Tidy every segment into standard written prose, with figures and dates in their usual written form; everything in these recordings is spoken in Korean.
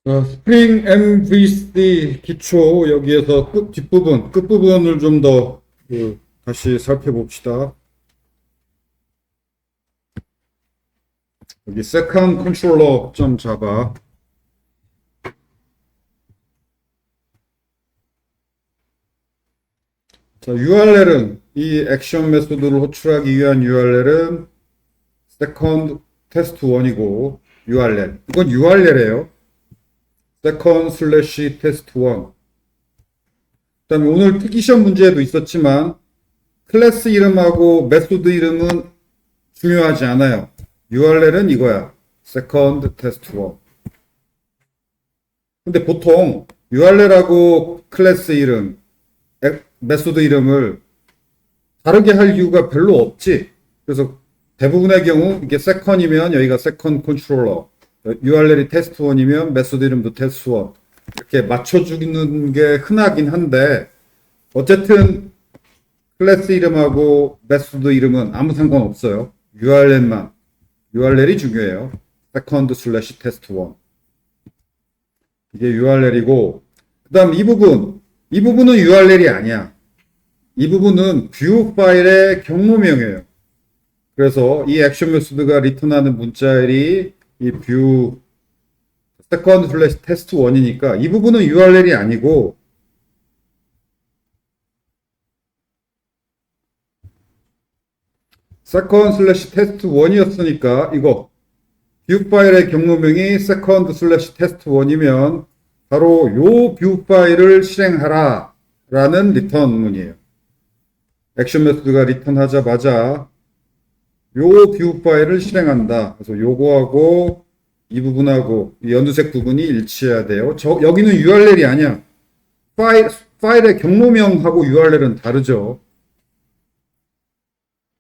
스프링 MVC 기초 여기에서 끝부분을 좀 더 다시 살펴봅시다. 여기 second controller 점 자바. 자, URL은 이 액션 메소드를 호출하기 위한 URL은 second test 1이고 URL. 이건 URL이에요. second slash test 1. 그다음에 오늘 특기 시험 문제에도 있었지만 클래스 이름하고 메소드 이름은 중요하지 않아요. URL은 이거야. second test 1. 근데 보통 URL하고 클래스 이름, 메소드 이름을 다르게 할 이유가 별로 없지. 그래서 대부분의 경우 이게 second이면 여기가 second controller, URL이 test 1이면 메소드 이름도 test 1 이렇게 맞춰주는 게 흔하긴 한데 어쨌든 클래스 이름하고 메소드 이름은 아무 상관없어요. URL이 중요해요. second slash test 1 이게 URL이고 그 다음 이 부분은 URL이 아니야. 이 부분은 뷰 파일의 경로명이에요. 그래서 이 액션 메소드가 리턴하는 문자열이 이 뷰 second slash test 1이니까 이 부분은 URL이 아니고 second slash test 1이었으니까 이거 뷰 파일의 경로명이 second slash test 1이면 바로 요 뷰 파일을 실행하라 라는 리턴문이에요. 액션 메소드가 리턴하자마자 요 뷰 파일을 실행한다. 그래서 요거하고 이 부분하고 이 연두색 부분이 일치해야 돼요. 여기는 URL이 아니야. 파일의 경로명하고 URL은 다르죠.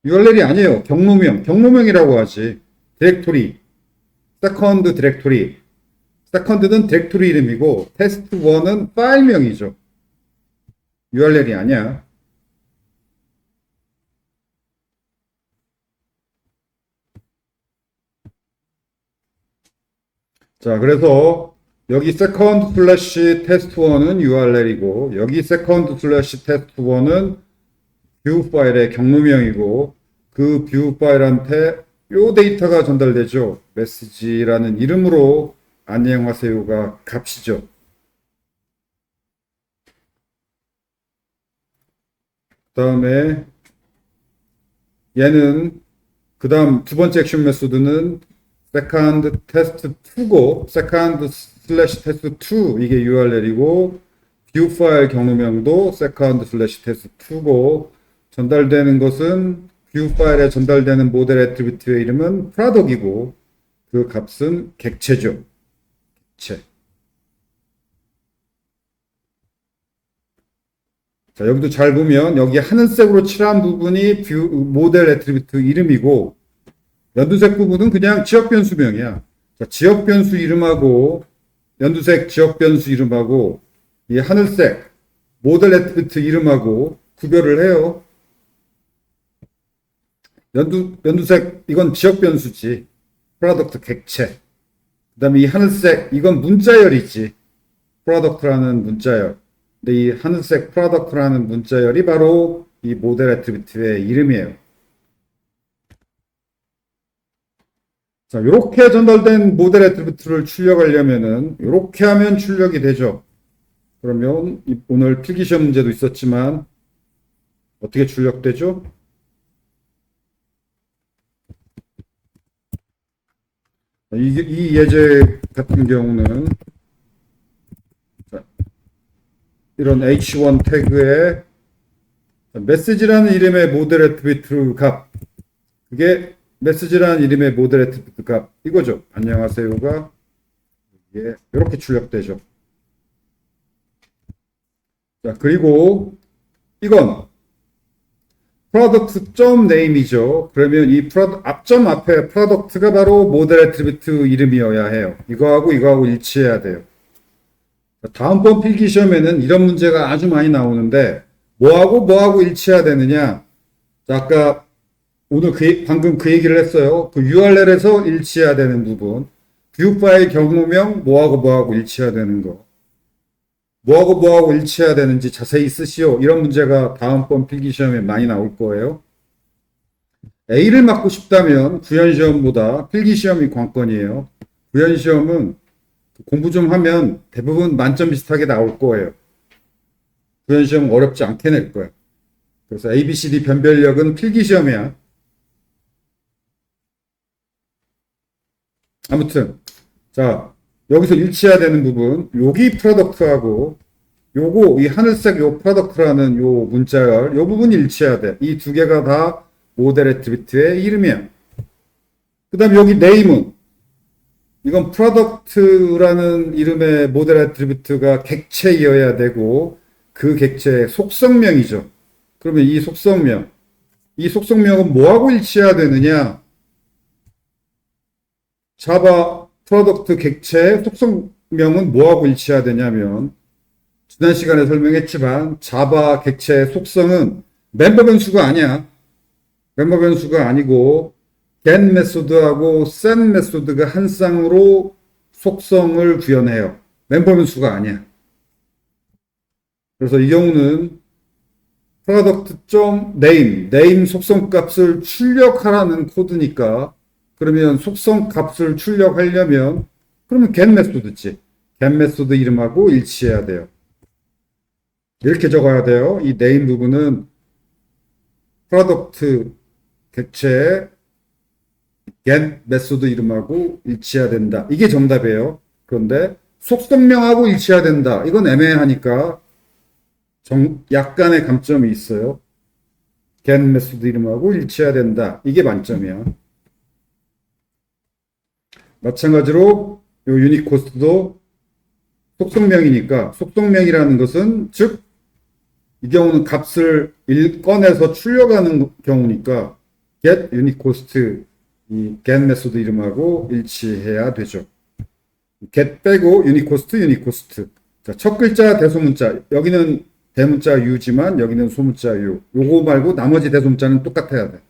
URL이 아니에요. 경로명이라고 하지. 디렉토리, 세컨드 디렉토리. 세컨드는 디렉토리 이름이고 테스트 1은 파일명이죠. URL이 아니야. 자, 그래서 여기 second slash test 1은 URL이고 여기 second slash test 1은 뷰 파일의 경로명이고 그 뷰 파일한테 요 데이터가 전달되죠. 메시지라는 이름으로 안녕하세요가 값이죠. 그 다음에 얘는 그 다음 두 번째 액션 메소드는 second test 2고 second slash test 2 이게 URL이고 뷰 파일 경로명도 second slash test 2고 전달되는 것은 뷰 파일에 전달되는 모델 애트리뷰트의 이름은 product이고 그 값은 객체죠. 객체. 자, 여기도 잘 보면 여기 하늘색으로 칠한 부분이 모델 애트리뷰트 이름이고 연두색 부분은 그냥 지역 변수명이야. 자, 지역 변수 이름하고 연두색 지역 변수 이름하고 이 하늘색 모델 애트리뷰트 이름하고 구별을 해요. 연두색 이건 지역 변수지. 프로덕트 객체. 그다음에 이 하늘색 이건 문자열이지. 프로덕트라는 문자열. 근데 이 하늘색 프로덕트라는 문자열이 바로 이 모델 애트리뷰트의 이름이에요. 자, 이렇게 전달된 모델 애트리뷰트를 출력하려면은 이렇게 하면 출력이 되죠. 그러면 오늘 필기시험 문제도 있었지만 어떻게 출력되죠? 이 예제 같은 경우는 이런 h1 태그에 메시지라는 이름의 모델 애트리뷰트 값 그게 메시지라는 이름의 모델 애트리뷰트 값 이거죠. 안녕하세요가 이렇게 출력되죠. 자, 그리고 이건 product.name이죠. 그러면 이 앞점 앞에 product가 바로 모델 애트리뷰트 이름이어야 해요. 이거하고 일치해야 돼요. 다음번 필기 시험에는 이런 문제가 아주 많이 나오는데 뭐하고 일치해야 되느냐? 자, 아까 오늘 방금 그 얘기를 했어요. 그 URL에서 일치해야 되는 부분. 뷰 파일 경우명 뭐하고 뭐하고 일치해야 되는 거. 뭐하고 뭐하고 일치해야 되는지 자세히 쓰시오. 이런 문제가 다음번 필기시험에 많이 나올 거예요. A를 맞고 싶다면 구현시험보다 필기시험이 관건이에요. 구현시험은 공부 좀 하면 대부분 만점 비슷하게 나올 거예요. 구현시험 어렵지 않게 낼 거예요. 그래서 ABCD 변별력은 필기시험이야. 아무튼 자 여기서 일치해야 되는 부분 여기 프로덕트하고 요거 이 하늘색 요 프로덕트라는 요 문자열 요 부분이 일치해야 돼. 이 두 개가 다 모델 애트리뷰트의 이름이야. 그 다음에 여기 네임은 이건 프로덕트라는 이름의 모델 애트리뷰트가 객체이어야 되고 그 객체의 속성명이죠. 그러면 이 속성명은 뭐하고 일치해야 되느냐? 자바 프로덕트 객체의 속성명은 뭐하고 일치해야 되냐면 지난 시간에 설명했지만 자바 객체의 속성은 멤버 변수가 아니야. 멤버 변수가 아니고 get 메소드하고 set 메소드가 한 쌍으로 속성을 구현해요. 멤버 변수가 아니야. 그래서 이 경우는 product.name 속성 값을 출력하라는 코드니까 그러면 속성 값을 출력하려면 그러면 get 메소드지. get 메소드 이름하고 일치해야 돼요. 이렇게 적어야 돼요. 이 name 부분은 product 객체의 get 메소드 이름하고 일치해야 된다. 이게 정답이에요. 그런데 속성명하고 일치해야 된다. 이건 애매하니까 약간의 감점이 있어요. get 메소드 이름하고 일치해야 된다. 이게 만점이야. 마찬가지로 요 유닛 코스트도 속성명이니까 속성명이라는 것은 즉 이 경우는 값을 꺼내서 출력하는 경우니까 get 유닛 코스트 이 get 메소드 이름하고 일치해야 되죠. get 빼고 유닛 코스트. 자, 첫 글자 대소문자. 여기는 대문자 U지만 여기는 소문자 U. 요거 말고 나머지 대소문자는 똑같아야 돼.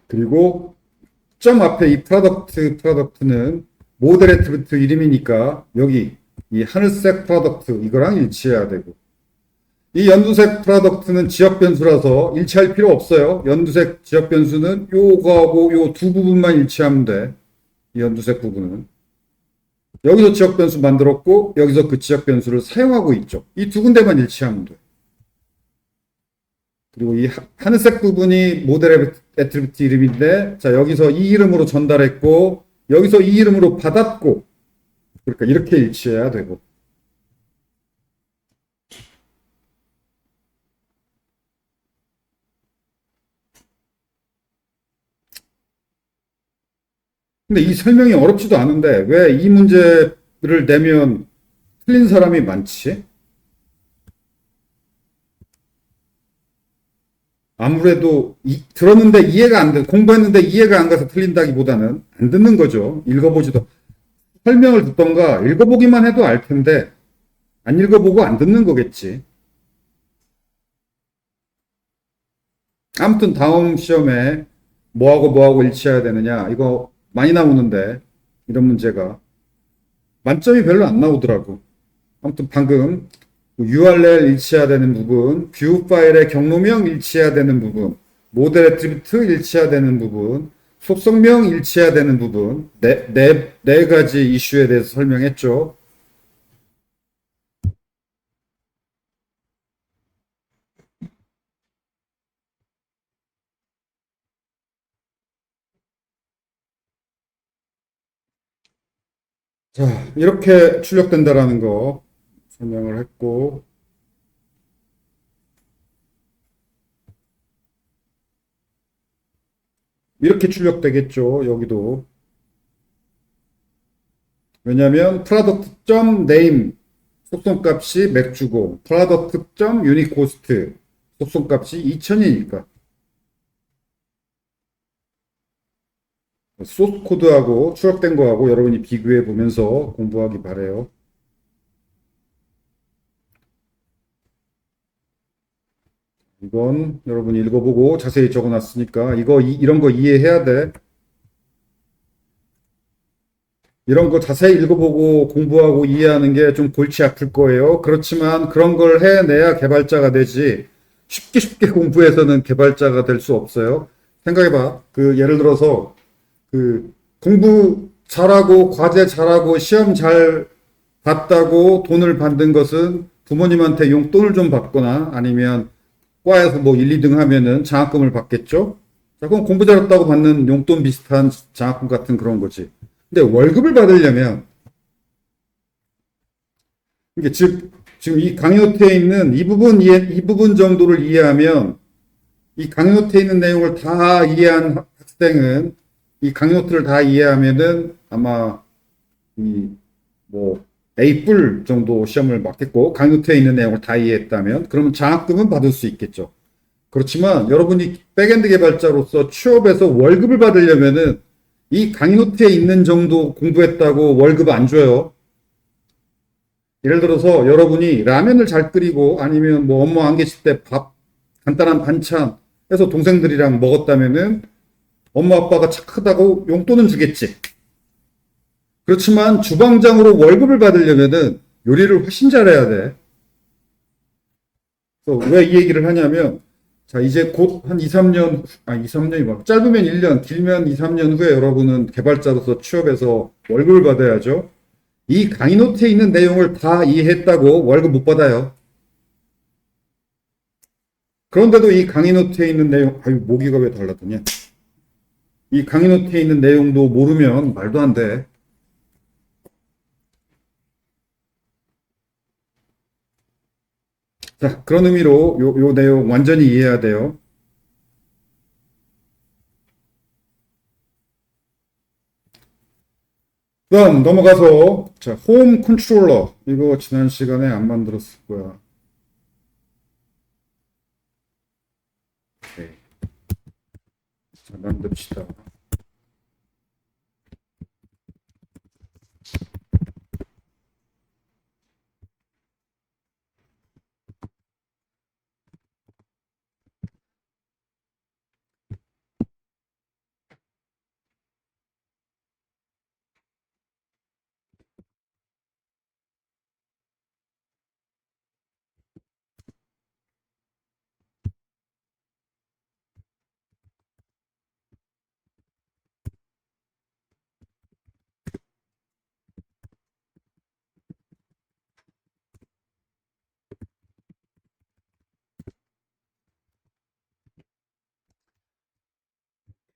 그리고 점 앞에 이 프로덕트는 모델 애트리뷰트 이름이니까 여기 이 하늘색 프로덕트 이거랑 일치해야 되고 이 연두색 프로덕트는 지역 변수라서 일치할 필요 없어요. 연두색 지역 변수는 요거하고 요 두 부분만 일치하면 돼. 이 연두색 부분은 여기서 지역 변수 만들었고 여기서 그 지역 변수를 사용하고 있죠. 이 두 군데만 일치하면 돼. 그리고 이 하늘색 부분이 모델 애트리뷰트 이름인데 자 여기서 이 이름으로 전달했고 여기서 이 이름으로 받았고 그러니까 이렇게 일치해야 되고 근데 이 설명이 어렵지도 않은데 왜 이 문제를 내면 틀린 사람이 많지? 아무래도 들었는데 이해가 안 돼. 공부했는데 이해가 안 가서 틀린다기보다는 안 듣는 거죠. 읽어보지도. 설명을 듣던가 읽어보기만 해도 알 텐데 안 읽어보고 안 듣는 거겠지. 아무튼 다음 시험에 뭐하고 일치해야 되느냐. 이거 많이 나오는데 이런 문제가. 만점이 별로 안 나오더라고. 아무튼 방금 URL 일치해야 되는 부분, 뷰 파일의 경로명 일치해야 되는 부분, 모델 애트리뷰트 일치해야 되는 부분, 속성명 일치해야 되는 부분, 네 가지 이슈에 대해서 설명했죠. 자, 이렇게 출력된다라는 거 설명을 했고, 이렇게 출력되겠죠. 여기도. 왜냐하면 product.name 속성값이 맥주고 product.unicost 속성값이 2000이니까 소스 코드하고 출력된 거하고 여러분이 비교해 보면서 공부하기 바래요. 이거 이건 여러분이 읽어보고 자세히 적어놨으니까 이런 거 이해해야 돼. 이런 거 자세히 읽어보고 공부하고 이해하는 게 좀 골치 아플 거예요. 그렇지만 그런 걸 해내야 개발자가 되지. 쉽게 공부해서는 개발자가 될 수 없어요. 생각해봐. 예를 들어서, 공부 잘하고, 과제 잘하고, 시험 잘 봤다고 돈을 받는 것은 부모님한테 용돈을 좀 받거나 아니면 과에서 뭐 1, 2등 하면은 장학금을 받겠죠? 자, 그럼 공부 잘했다고 받는 용돈 비슷한 장학금 같은 그런 거지. 근데 월급을 받으려면, 이게 지금 이 강요태에 있는 이 부분 정도를 이해하면, 이 강요태에 있는 내용을 다 이해한 학생은, 이 강요태를 다 이해하면은 아마, 뭐, A뿔 정도 시험을 맞겠고, 강요태에 있는 내용을 다 이해했다면, 그러면 장학금은 받을 수 있겠죠. 그렇지만 여러분이 백엔드 개발자로서 취업해서 월급을 받으려면은 이 강요태에 있는 정도 공부했다고 월급 안 줘요. 예를 들어서 여러분이 라면을 잘 끓이고 아니면 뭐 엄마 안 계실 때 간단한 반찬 해서 동생들이랑 먹었다면은 엄마 아빠가 착하다고 용돈은 주겠지. 그렇지만 주방장으로 월급을 받으려면은 요리를 훨씬 잘해야 돼. 그래서 왜 이 얘기를 하냐면, 자, 이제 곧 한 2, 3년, 2, 3년이 뭐, 짧으면 1년, 길면 2, 3년 후에 여러분은 개발자로서 취업해서 월급을 받아야죠. 이 강의 노트에 있는 내용을 다 이해했다고 월급 못 받아요. 그런데도 이 강의 노트에 있는 내용, 모기가 왜 달라드냐? 이 강의 노트에 있는 내용도 모르면 말도 안 돼. 자, 그런 의미로 요 내용 완전히 이해해야 돼요. 그다음 넘어가서 자, 홈 컨트롤러 이거 지난 시간에 안 만들었을 거야. 네. 자, 만듭시다.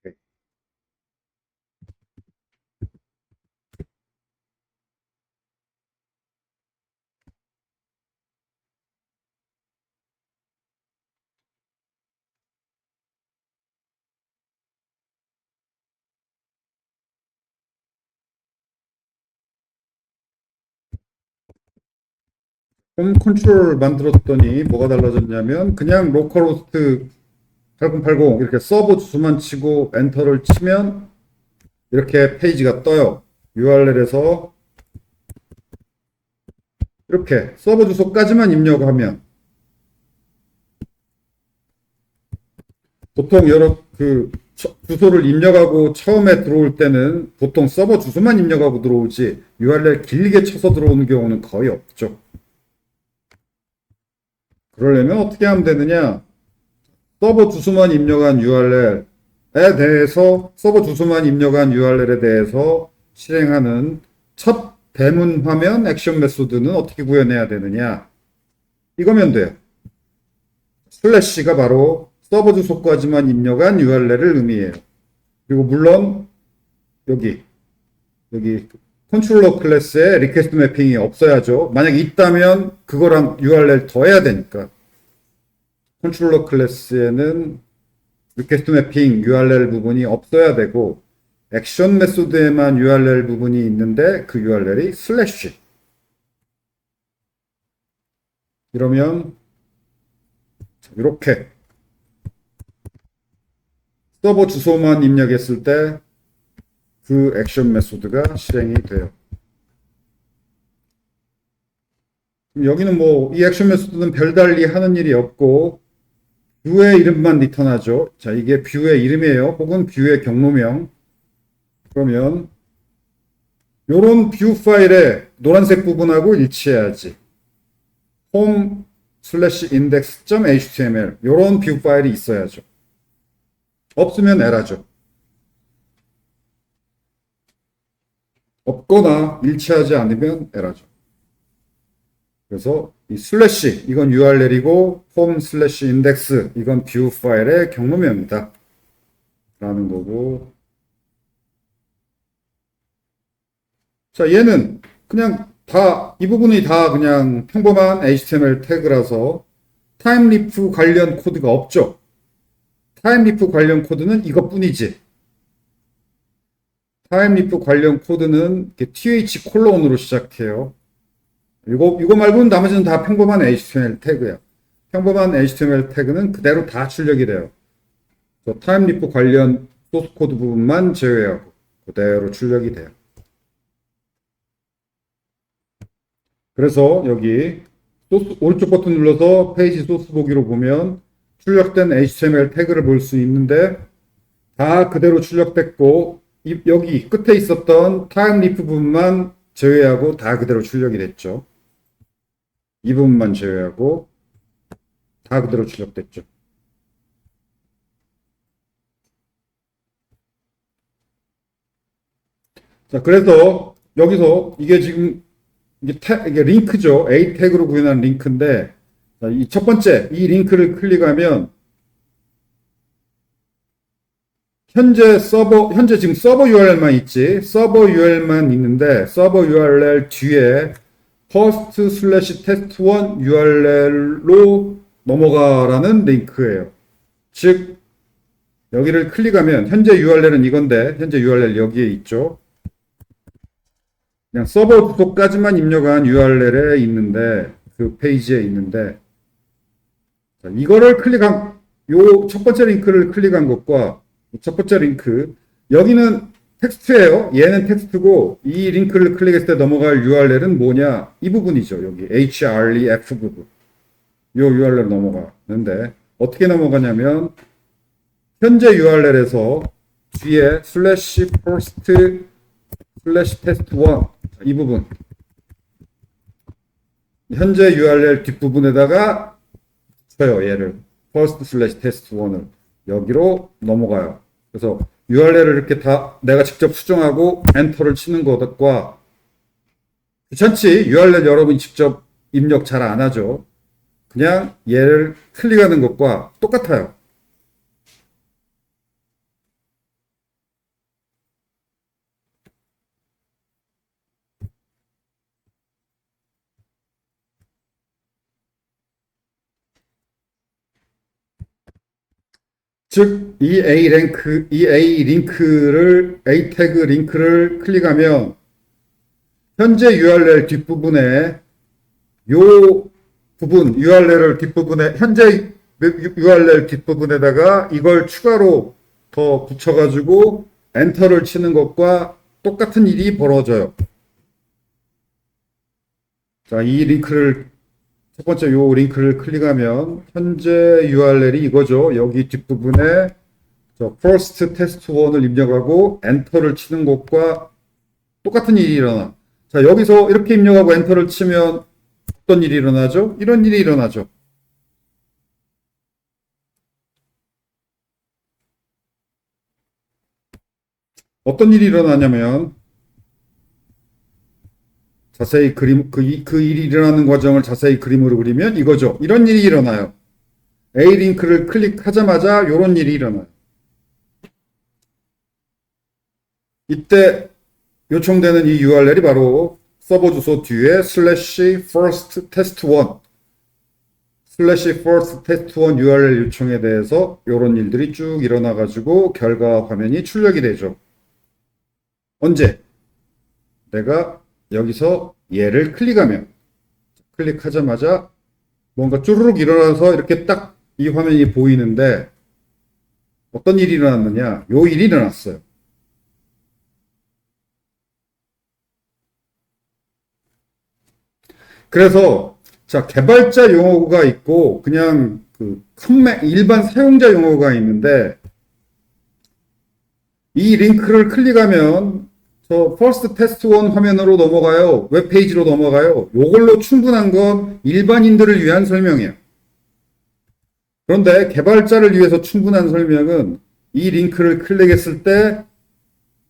네. 홈 컨트롤 만들었더니 뭐가 달라졌냐면 그냥 로컬호스트 8080 이렇게 서버 주소만 치고 엔터를 치면 이렇게 페이지가 떠요. URL에서 이렇게 서버 주소까지만 입력하면 보통 주소를 입력하고 처음에 들어올 때는 보통 서버 주소만 입력하고 들어오지 URL 길게 쳐서 들어오는 경우는 거의 없죠. 그러려면 어떻게 하면 되느냐? 서버 주소만 입력한 URL에 대해서 서버 주소만 입력한 URL에 대해서 실행하는 첫 대문 화면 액션 메소드는 어떻게 구현해야 되느냐? 이거면 돼요. 슬래시가 바로 서버 주소까지만 입력한 URL을 의미해요. 그리고 물론 여기 컨트롤러 클래스에 리퀘스트 매핑이 없어야죠. 만약 있다면 그거랑 URL 더해야 되니까. 컨트롤러 클래스에는 리퀘스트 매핑 URL 부분이 없어야 되고 액션 메소드에만 URL 부분이 있는데 그 URL이 슬래시. 이러면 이렇게 서버 주소만 입력했을 때 그 액션 메소드가 실행이 돼요. 여기는 뭐 이 액션 메소드는 별달리 하는 일이 없고 뷰의 이름만 리턴하죠. 자, 이게 뷰의 이름이에요. 혹은 뷰의 경로명. 그러면 요런 뷰 파일의 노란색 부분하고 일치해야지. home slash index.html 요런 뷰 파일이 있어야죠. 없으면 에러죠. 없거나 일치하지 않으면 에러죠. 그래서 이 슬래시 이건 URL이고 home slash index 이건 뷰 파일의 경로명입니다. 라는 거고. 자, 얘는 그냥 다, 이 부분이 다 그냥 평범한 HTML 태그라서 타임리프 관련 코드가 없죠. 타임리프 관련 코드는 이것뿐이지. 타임리프 관련 코드는 th 콜론으로 시작해요. 이거 말고는 나머지는 다 평범한 HTML 태그야. 평범한 HTML 태그는 그대로 다 출력이 돼요. 타임리프 관련 소스 코드 부분만 제외하고 그대로 출력이 돼요. 그래서 여기 소스, 오른쪽 버튼 눌러서 페이지 소스 보기로 보면 출력된 HTML 태그를 볼 수 있는데 다 그대로 출력됐고 여기 끝에 있었던 타임리프 부분만 제외하고 다 그대로 출력이 됐죠. 이 부분만 제외하고 다 그대로 출력됐죠. 자, 그래서 여기서 이게 지금 이게 링크죠. A 태그로 구현한 링크인데 이 첫 번째 이 링크를 클릭하면 현재 지금 서버 URL만 있지. 서버 URL만 있는데 서버 URL 뒤에 first/test1 URL로 넘어가라는 링크예요. 즉 여기를 클릭하면 현재 URL은 이건데 현재 URL 여기에 있죠. 그냥 서버 주소까지만 입력한 URL에 있는데 그 페이지에 있는데 자, 이거를 클릭한 요 첫 번째 링크를 클릭한 것과 첫 번째 링크 여기는 텍스트예요. 얘는 텍스트고 이 링크를 클릭했을 때 넘어갈 URL은 뭐냐? 이 부분이죠. 여기 href 부분. 요 URL 넘어가는데 어떻게 넘어가냐면 현재 URL에서 뒤에 /first/test1 이 부분 현재 URL 뒷부분에다가 쳐요. 얘를 first/test1을 여기로 넘어가요. 그래서 URL을 이렇게 다 내가 직접 수정하고 엔터를 치는 것과 귀찮지. URL 여러분이 직접 입력 잘 안 하죠. 그냥 얘를 클릭하는 것과 똑같아요. 즉, 이 A 태그 링크를 클릭하면 현재 URL 뒷부분에 요 부분, URL 뒷부분에, 현재 URL 뒷부분에다가 이걸 추가로 더 붙여가지고 엔터를 치는 것과 똑같은 일이 벌어져요. 자, 이 링크를 첫 번째 요 링크를 클릭하면 현재 URL이 이거죠. 여기 뒷부분에 first test 1을 입력하고 엔터를 치는 것과 똑같은 일이 일어나. 자, 여기서 이렇게 입력하고 엔터를 치면 어떤 일이 일어나죠? 이런 일이 일어나죠. 어떤 일이 일어나냐면 자세히 그 일이 일어나는 과정을 자세히 그림으로 그리면 이거죠. 이런 일이 일어나요. A 링크를 클릭하자마자 이런 일이 일어나요. 이때 요청되는 이 URL이 바로 서버 주소 뒤에 /first test1 /first test1 URL 요청에 대해서 이런 일들이 쭉 일어나가지고 결과 화면이 출력이 되죠. 언제? 내가 여기서 얘를 클릭하자마자 뭔가 쭈르륵 일어나서 이렇게 딱 이 화면이 보이는데 어떤 일이 일어났느냐? 요 일이 일어났어요. 그래서 자, 개발자 용어가 있고 그냥 일반 사용자 용어가 있는데, 이 링크를 클릭하면 저 퍼스트 테스트 원 화면으로 넘어가요. 웹페이지로 넘어가요. 요걸로 충분한 건 일반인들을 위한 설명이에요. 그런데 개발자를 위해서 충분한 설명은 이 링크를 클릭했을 때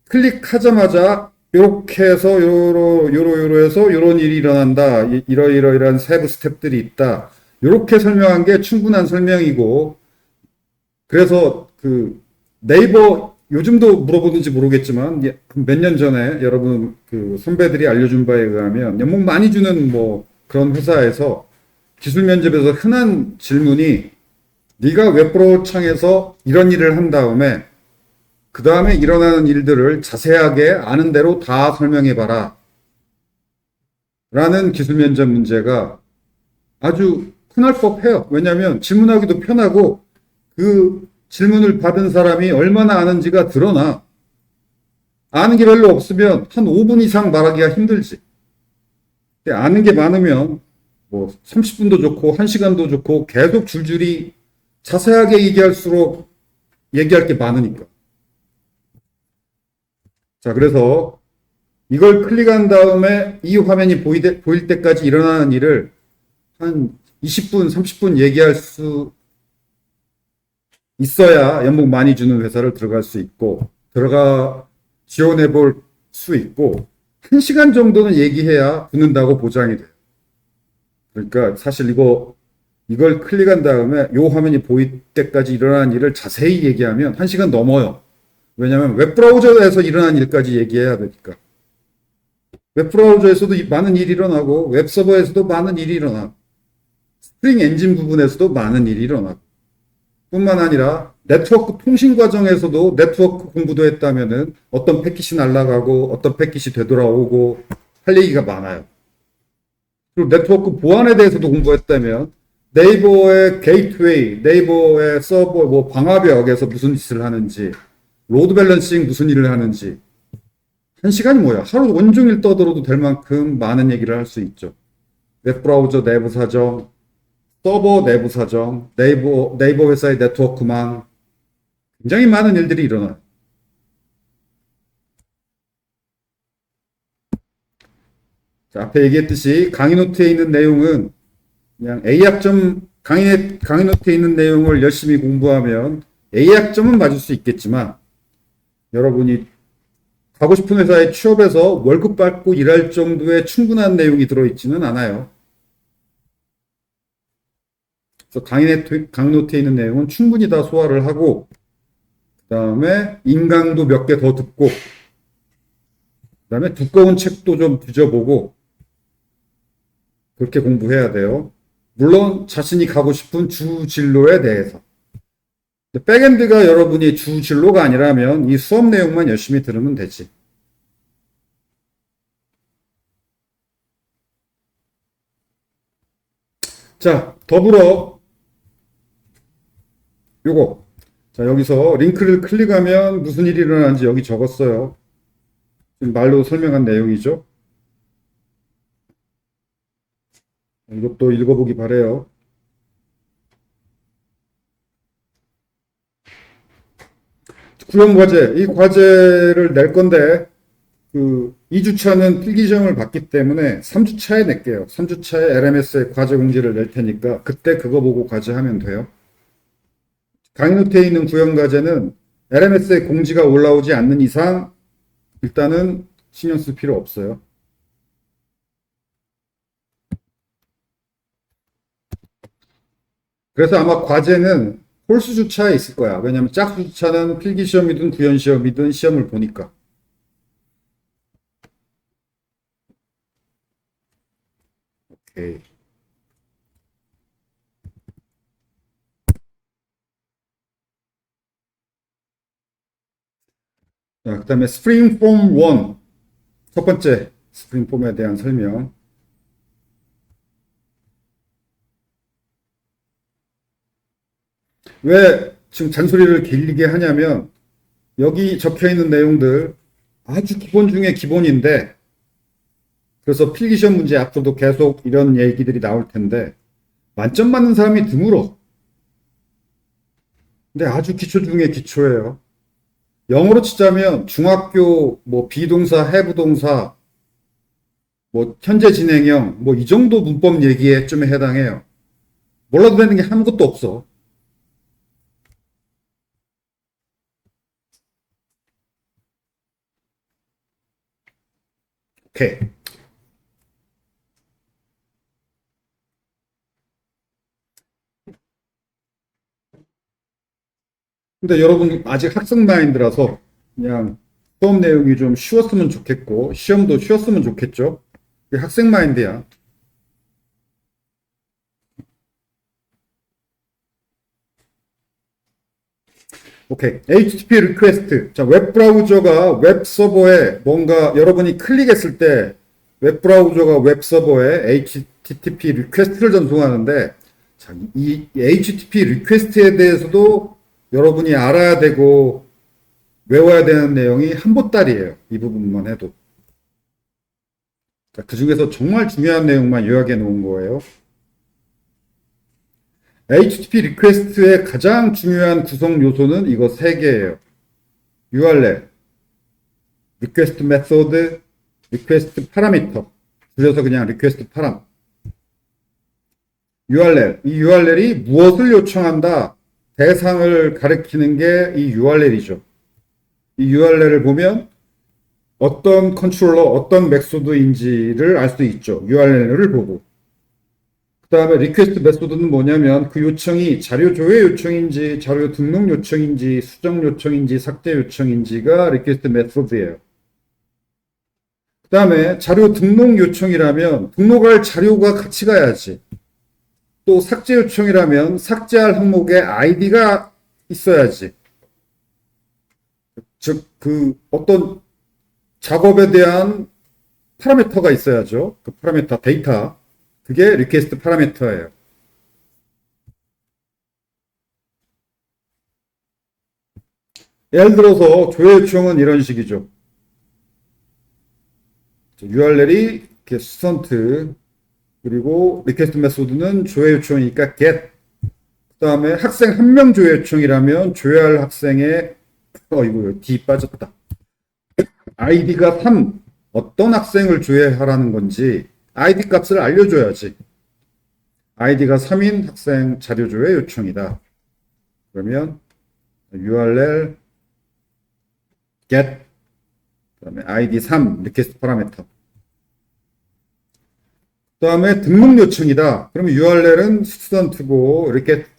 클릭하자마자 이렇게 해서 요로 해서 요런 일이 일어난다. 이러이러이러한 세부 스텝들이 있다. 이렇게 설명한 게 충분한 설명이고, 그래서 그 네이버 요즘도 물어보는지 모르겠지만 몇 년 전에 여러분 그 선배들이 알려준 바에 의하면 연봉 많이 주는 뭐 그런 회사에서 기술 면접에서 흔한 질문이, 네가 웹브라우저 창에서 이런 일을 한 다음에 그 다음에 일어나는 일들을 자세하게 아는 대로 다 설명해 봐라 라는 기술 면접 문제가 아주 흔할 법해요. 왜냐하면 질문하기도 편하고 그 질문을 받은 사람이 얼마나 아는지가 드러나. 아는 게 별로 없으면 한 5분 이상 말하기가 힘들지. 근데 아는 게 많으면 뭐 30분도 좋고 1시간도 좋고 계속 줄줄이 자세하게 얘기할수록 얘기할 게 많으니까. 자, 그래서 이걸 클릭한 다음에 이 화면이 보일 때까지 일어나는 일을 한 20분, 30분 얘기할 수 있어야 연봉 많이 주는 회사를 들어갈 수 있고, 지원해 볼 수 있고, 1시간 정도는 얘기해야 붙는다고 보장이 돼요. 그러니까 사실 이걸 클릭한 다음에 이 화면이 보일 때까지 일어나는 일을 자세히 얘기하면 1시간 넘어요. 왜냐하면 웹브라우저에서 일어난 일까지 얘기해야 되니까. 웹브라우저에서도 많은 일이 일어나고 웹서버에서도 많은 일이 일어나고 스프링 엔진 부분에서도 많은 일이 일어나고, 뿐만 아니라 네트워크 통신 과정에서도 네트워크 공부도 했다면은 어떤 패킷이 날아가고 어떤 패킷이 되돌아오고 할 얘기가 많아요. 그리고 네트워크 보안에 대해서도 공부했다면 네이버의 게이트웨이, 네이버의 서버, 뭐 방화벽에서 무슨 짓을 하는지, 로드 밸런싱 무슨 일을 하는지, 1시간이 뭐야? 하루 온종일 떠들어도 될 만큼 많은 얘기를 할 수 있죠. 웹브라우저 내부 사정, 서버 내부 사정, 네이버 회사의 네트워크망, 굉장히 많은 일들이 일어나요. 자, 앞에 얘기했듯이 강의 노트에 있는 내용은 그냥 A학점, 강의 노트에 있는 내용을 열심히 공부하면 A학점은 맞을 수 있겠지만, 여러분이 가고 싶은 회사에 취업해서 월급 받고 일할 정도의 충분한 내용이 들어있지는 않아요. 그래서 강의 노트에 있는 내용은 충분히 다 소화를 하고, 그 다음에 인강도 몇 개 더 듣고, 그 다음에 두꺼운 책도 좀 뒤져보고, 그렇게 공부해야 돼요. 물론 자신이 가고 싶은 주 진로에 대해서. 백엔드가 여러분이 주 진로가 아니라면 이 수업 내용만 열심히 들으면 되지. 자, 더불어 요거. 자, 여기서 링크를 클릭하면 무슨 일이 일어나는지 여기 적었어요. 지금 말로 설명한 내용이죠. 이것도 읽어보기 바래요. 구형 과제, 이 과제를 낼 건데, 2주차는 필기시험을 봤기 때문에 3주차에 낼게요. 3주차에 LMS에 과제 공지를 낼 테니까 그때 그거 보고 과제하면 돼요. 강의 노트에 있는 구형 과제는 LMS에 공지가 올라오지 않는 이상 일단은 신경 쓸 필요 없어요. 그래서 아마 과제는 홀수 주차에 있을 거야. 왜냐면 짝수 주차는 필기시험이든 구현시험이든 시험을 보니까. 오케이. 자, 그 다음에 스프링 폼 1. 첫 번째 스프링 폼에 대한 설명. 왜 지금 잔소리를 길게 하냐면, 여기 적혀 있는 내용들 아주 기본 중에 기본인데, 그래서 필기시험 문제 앞으로도 계속 이런 얘기들이 나올 텐데, 만점 맞는 사람이 드물어. 근데 아주 기초 중에 기초예요. 영어로 치자면 중학교 뭐 비동사, 해부동사, 뭐 현재 진행형 뭐 이 정도 문법 얘기에 좀 해당해요. 몰라도 되는 게 아무것도 없어. 오케이. 근데 여러분 아직 학생 마인드라서 그냥 수업 내용이 좀 쉬웠으면 좋겠고 시험도 쉬웠으면 좋겠죠. 이게 학생 마인드야. 오케이. HTTP 리퀘스트. 자, 웹브라우저가 웹서버에 뭔가 여러분이 클릭했을 때 웹브라우저가 웹서버에 HTTP 리퀘스트를 전송하는데 자, 이 HTTP 리퀘스트에 대해서도 여러분이 알아야 되고 외워야 되는 내용이 한 보따리예요. 이 부분만 해도. 자, 그 중에서 정말 중요한 내용만 요약해 놓은 거예요. HTTP 리퀘스트의 가장 중요한 구성 요소는 이거 세 개예요. URL, 리퀘스트 메소드, 리퀘스트 파라미터. 줄여서 그냥 리퀘스트 파람. URL. 이 URL이 무엇을 요청한다? 대상을 가리키는 게 이 URL이죠. 이 URL을 보면 어떤 컨트롤러, 어떤 메소드인지를 알 수 있죠. URL을 보고. 그 다음에 리퀘스트 메소드는 뭐냐면 그 요청이 자료 조회 요청인지 자료 등록 요청인지 수정 요청인지 삭제 요청인지가 리퀘스트 메소드예요. 그 다음에 자료 등록 요청이라면 등록할 자료가 같이 가야지. 또 삭제 요청이라면 삭제할 항목에 아이디가 있어야지. 즉 그 어떤 작업에 대한 파라미터가 있어야죠. 그 파라미터 데이터. 그게 리퀘스트 파라미터예요. 예를 들어서 조회 요청은 이런 식이죠. URL이 스턴트 그리고 리퀘스트 메소드는 조회 요청이니까 get. 그 다음에 학생 한 명 조회 요청이라면 조회할 학생의 이거 D 빠졌다. 아이디가 3 어떤 학생을 조회하라는 건지 아이디 값을 알려줘야지. 아이디가 3인 학생 자료 조회 요청이다. 그러면 URL get 그다음에 ID 3 리퀘스트 파라미터. 그다음에 등록 요청이다. 그러면 URL은 스튜던트고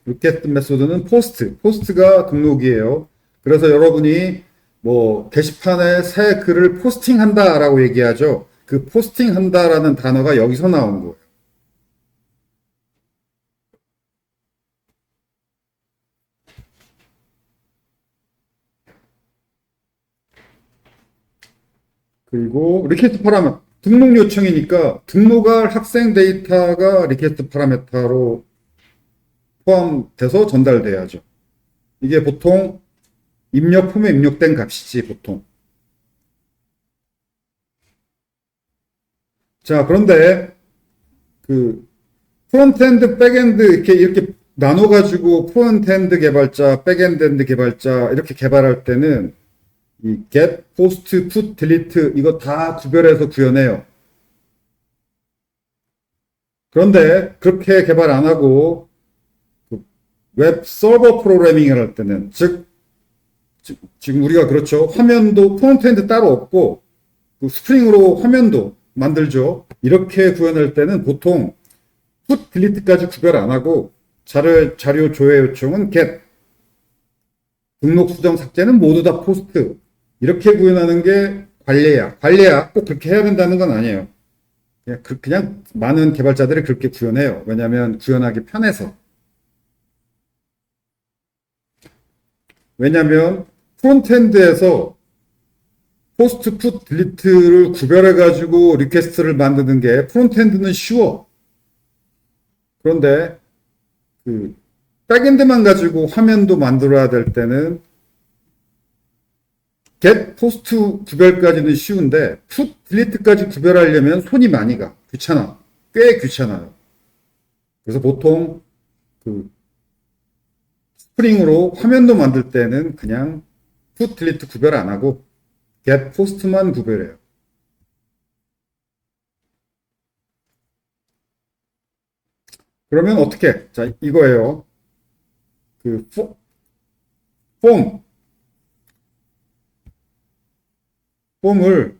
리퀘스트 메소드는 포스트. 포스트가 등록이에요. 그래서 여러분이 뭐 게시판에 새 글을 포스팅한다라고 얘기하죠. 그 포스팅한다라는 단어가 여기서 나온 거예요. 그리고 리퀘스트 파라미터 등록 요청이니까 등록할 학생 데이터가 리퀘스트 파라미터로 포함돼서 전달돼야죠. 이게 보통 입력 폼에 입력된 값이지 보통. 자, 그런데 그 프론트엔드, 백엔드 이렇게 나눠가지고 프론트엔드 개발자, 백엔드 개발자 이렇게 개발할 때는 이 get, post, put, delete 이거 다 구별해서 구현해요. 그런데 그렇게 개발 안 하고 웹 서버 프로그래밍을 할 때는 즉 지금 우리가 그렇죠. 화면도 프론트엔드 따로 없고 그 스프링으로 화면도 만들죠. 이렇게 구현할 때는 보통 put, delete까지 구별 안 하고 자료 조회 요청은 get, 등록 수정 삭제는 모두 다 post 이렇게 구현하는 게 관례야. 관례야. 꼭 그렇게 해야 된다는 건 아니에요. 그냥 많은 개발자들이 그렇게 구현해요. 왜냐하면 구현하기 편해서. 왜냐하면 프론트엔드에서 포스트, 풋, 딜리트를 구별해가지고 리퀘스트를 만드는 게 프론트엔드는 쉬워. 그런데 그 백엔드만 가지고 화면도 만들어야 될 때는 get, post 구별까지는 쉬운데 put, delete까지 구별하려면 손이 많이 가. 귀찮아. 꽤 귀찮아요. 그래서 보통 그 스프링으로 화면도 만들 때는 그냥 put, delete 구별 안 하고 get, post만 구별해요. 그러면 어떻게? 자, 이거예요. 그 폼을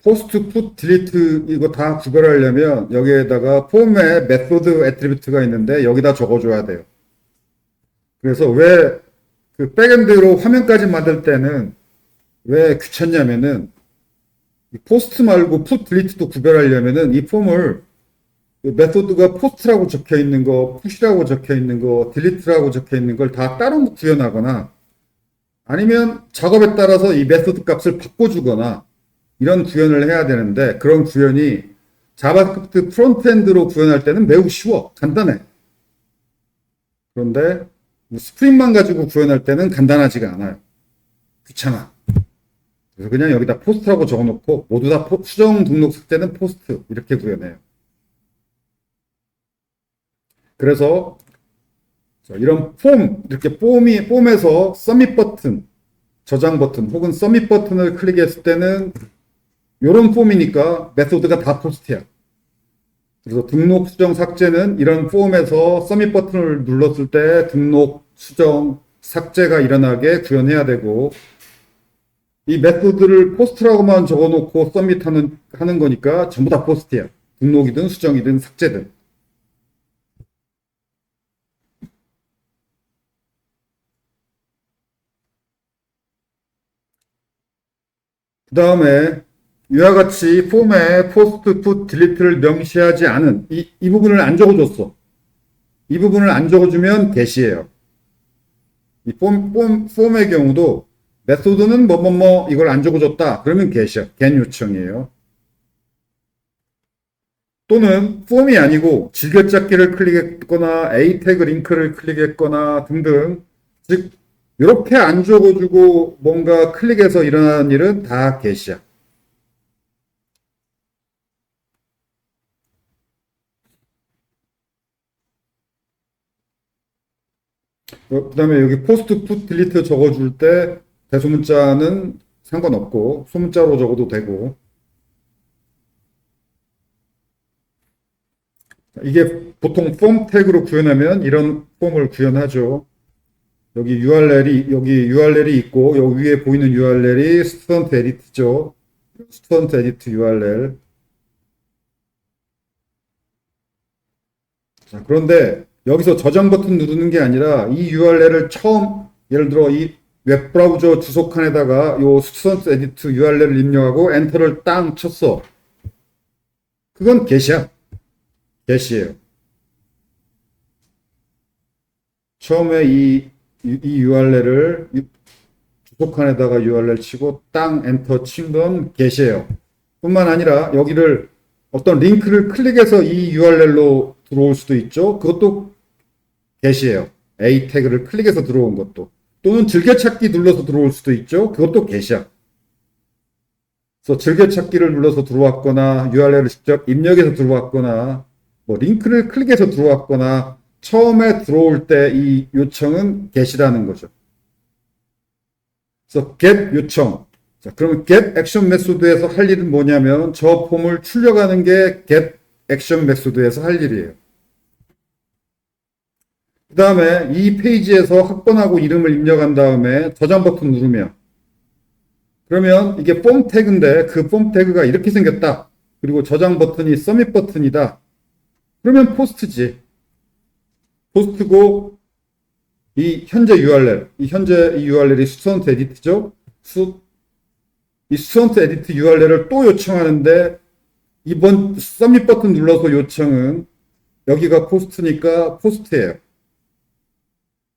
포스트, 풋, 딜리트 이거 다 구별하려면 여기에다가 폼에 메소드 애트리뷰트가 있는데 여기다 적어줘야 돼요. 그래서 왜 그 백엔드로 화면까지 만들 때는 왜 귀찮냐면은 포스트 말고 풋, 딜리트도 구별하려면은 이 폼을 메소드가 포스트라고 적혀 있는 거, 푸시라고 적혀 있는 거, 딜리트라고 적혀 있는 걸 다 따로 구현하거나 아니면 작업에 따라서 이 메소드 값을 바꿔주거나 이런 구현을 해야 되는데 그런 구현이 자바스크립트 프론트엔드로 구현할 때는 매우 쉬워. 간단해. 그런데 스프링만 가지고 구현할 때는 간단하지가 않아요. 귀찮아. 그래서 그냥 여기다 포스트라고 적어놓고 모두 다 수정 등록 삭제는 포스트 이렇게 구현해요. 그래서 이런 이렇게 폼에서 서밋 버튼, 저장 버튼 혹은 서밋 버튼을 클릭했을 때는 이런 폼이니까 메소드가 다 포스트야. 그래서 등록, 수정, 삭제는 이런 폼에서 서밋 버튼을 눌렀을 때 등록, 수정, 삭제가 일어나게 구현해야 되고 이 메소드를 포스트라고만 적어놓고 서밋하는 거니까 전부 다 포스트야. 등록이든 수정이든 삭제든. 그 다음에 이와 같이 폼에 포스트, 풋, 딜리트를 명시하지 않은 이 부분을 안 적어줬어. 이 부분을 안 적어주면 게시예요. 이 폼의 경우도 메소드는 뭐뭐뭐 이걸 안 적어줬다. 그러면 게시야. get 요청이에요. 또는 폼이 아니고 즐겨찾기를 클릭했거나 A 태그 링크를 클릭했거나 등등 즉 이렇게 안 적어주고 뭔가 클릭해서 일어나는 일은 다 게시야. 그 다음에 여기 포스트, 풋, 딜리트 적어줄 때 대소문자는 상관없고 소문자로 적어도 되고 이게 보통 폼 태그로 구현하면 이런 폼을 구현하죠. 여기 URL이 있고 여기 위에 보이는 URL이 스튜던트 에디트죠. 스튜던트 에디트 URL. 자, 그런데 여기서 저장 버튼 누르는 게 아니라 이 URL을 예를 들어 이 웹브라우저 주소칸에다가 요 스튜던트 에디트 URL을 입력하고 엔터를 땅 쳤어. 그건 게시야. 게시예요. 처음에 이 URL을 주소칸에다가 URL 치고 땅 엔터 친 건 게시예요. 뿐만 아니라 여기를 어떤 링크를 클릭해서 이 URL로 들어올 수도 있죠. 그것도 게시예요. A 태그를 클릭해서 들어온 것도. 또는 즐겨찾기 눌러서 들어올 수도 있죠. 그것도 게시야. 그래서 즐겨찾기를 눌러서 들어왔거나 URL을 직접 입력해서 들어왔거나 뭐 링크를 클릭해서 들어왔거나 처음에 들어올 때 이 요청은 get이라는 거죠. 그래서 get 요청. 자, 그러면 get action 메소드에서 할 일은 뭐냐면 저 폼을 출력하는 게 get action 메소드에서 할 일이에요. 그 다음에 이 페이지에서 학번하고 이름을 입력한 다음에 저장 버튼 누르면 그러면 이게 폼 태그인데 그 폼 태그가 이렇게 생겼다. 그리고 저장 버튼이 서밋 버튼이다. 그러면 포스트지. 포스트고 이 현재 URL이 스튜던트 에디트죠. 이 스튜던트 에디트 URL을 또 요청하는데 이번 서밋 버튼 눌러서 요청은 여기가 포스트니까 포스트예요.